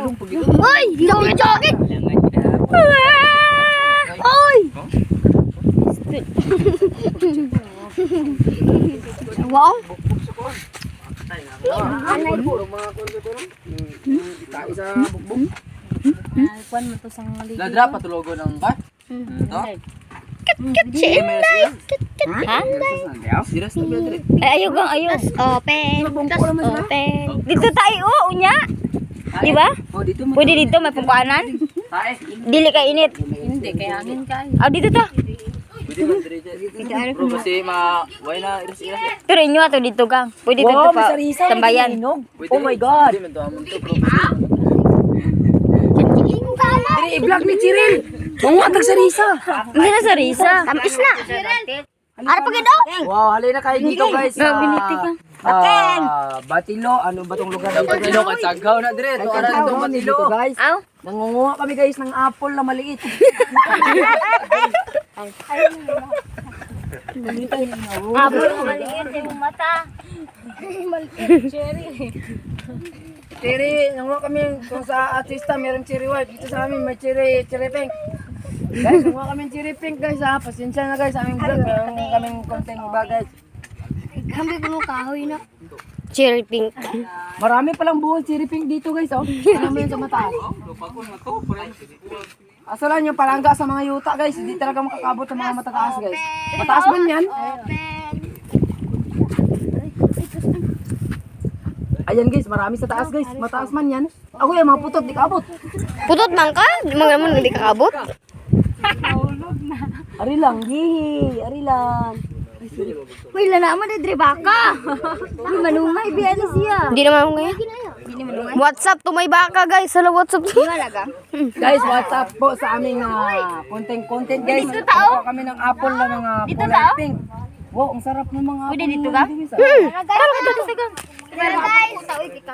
Uy! Joget! Uy! Wow! Kuan mo to sang mali. Ladra patulogo ng bat. Ito. Ha? Diras na pwede. Ay, ayos. Open. Open. Dito tayo, unya. Di ba? Oh, dito mo. Pwede dito, may pungkuanan. Tae. Dili ka init. Hindi kaya angin ka. Dito ta. Pwede man dire. Bro kasi way na iras-iras. Pero inyo ato dito kang. Pwede dito pa. Tambayan. Oh my god. Hindi man to amon to bro. Dire i-vlog ni Chiril. Mangwatag sa Risa. Hindi na sa Risa. Tamis na. Ano pa gido? Wow, halina kayo dito guys. Biniti ka. Batilo, ano ba tong lugar dito? Batilo kan Sagaw na dire. To ara dito Batilo guys. Aw. Nangunguha kami guys ng apple na maliit. Apple maliit yung mata. Cherry, nangunguha kami kung sa artista meron cherry white. Dito sa amin may cherry pink. Guys, nangunguha kami ng cherry pink guys ha. Pasensya na guys sa aming vlog. Meron kaming konting bagay. Kami kuno kahoy na. Cherry pink. Marami palang buong cherry pink dito guys oh. Ano mo yun sa mataas? Asalan yung palangga sa mga yuta guys. Hindi talaga makakabot sa mga matataas guys. Mataas man yan. Ayan guys, marami sa taas guys. Mataas man yan. Ako yung mga putot, di kaabot. Putot man ka? Mga naman hindi kakabot. Ari lang, hihi. Ari lang. Uy, lana mo na dre baka. Uy, manungay biya ni siya. Hindi naman ako ngayon. WhatsApp to may baka guys. Hello, WhatsApp to. Guys, what's up po sa aming content guys. Dito tao? Kuha kami ng apple na mga Dito kulay tao? pink. Wow, ang sarap ng mga apple. Pwede dito ka? Guys, Tara ka dito sa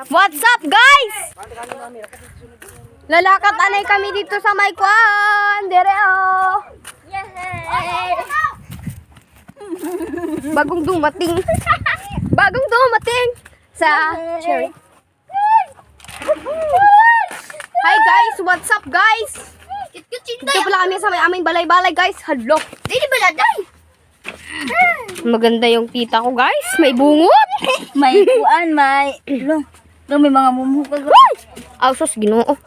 What's up guys? Lalakat anay kami dito sa may kwan. Dere oh. Bagong dumating. Bagong dumating sa cherry. Hi guys, what's up guys? Dito pala kami sa may aming balay-balay guys. Hello. Dito baladay. Maganda yung tita ko guys. May bungot. May kuan, may may mga mumuhukag. Ausos ginoo.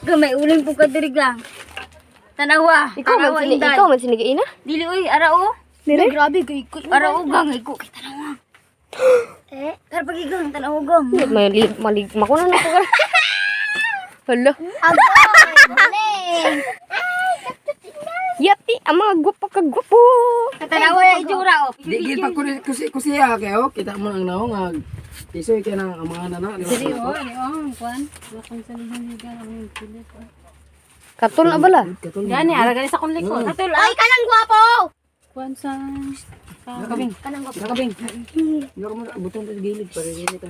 May uling po ka diri lang. Tanawa. Ikaw man sinigaina. Dili oy, arao. Dire? Grabe kay ikot. Arao gang ikot kay tanawa. Tara pagigang tanawa gang. Malig makunan ako ka. Hala. Yati, ang mga gwapo kagwapo. Tanawa ya itsura oh. Digil pa kusiya kayo. Kita mo ang naong tisoy ka ng mga nana. Dili oh, kuan. Lakang sa lihan ang pilit. Katul na bala. Gani ara gani sa kon likod. Katul Ay, kanang gwapo. kuan sa Nakabing. Nakabing. Hindi mo butong sa gilid para gilid.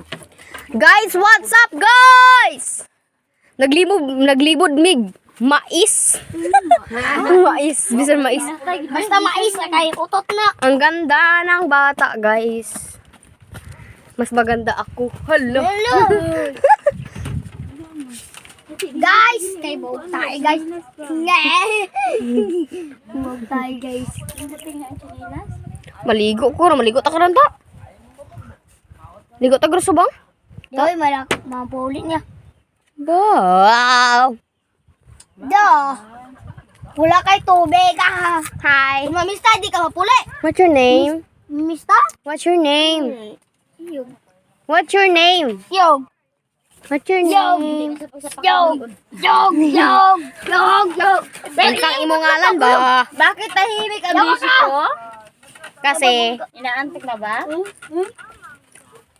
Guys, what's up guys? Naglibod mig. Mais. Mais, bisan mais. basta mais na kay utot na. Ang ganda ng bata, guys. Mas maganda ako. Hello. Guys, kay boat tayo guys. Boat tayo guys. Maligo ko, maligo ta karanta. Ligo ta grosubang? Doy, mapulit niya. Wow. Wala kay tubig ah. Hi. Kung mamista, di ka mapuli. What's your name? Mista? What's your name? What's your name? Yo. What's your name? Yog. Ang imong ngalan ba? Bakit tahimik ang busy ko? Kasi Inaantok na ba?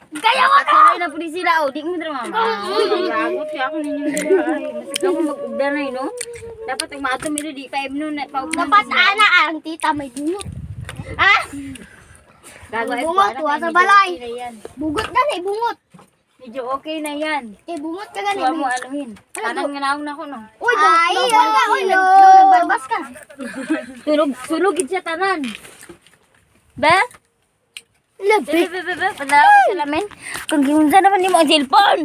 Kaya ako! Na po di sila, oh. Di mo dira mama. Lagot kaya ako ninyo dira. Nasigaw mo mag-ugda na no? Dapat ang maato milo di 5 noon. Dapat ana ang tita may bungot. Ah? Bungot, tuwa sa balay. Bugot na na, bungot. Medyo okay na yan. Bungot ka gani. Tuwa mo anuhin. Tanang nga naong na ko no. Uy, nagbarbas ka. Sulugid siya tanan. Ba? Labi. Padaw sa lamin. Kung giunsa naman ni mo ang cellphone.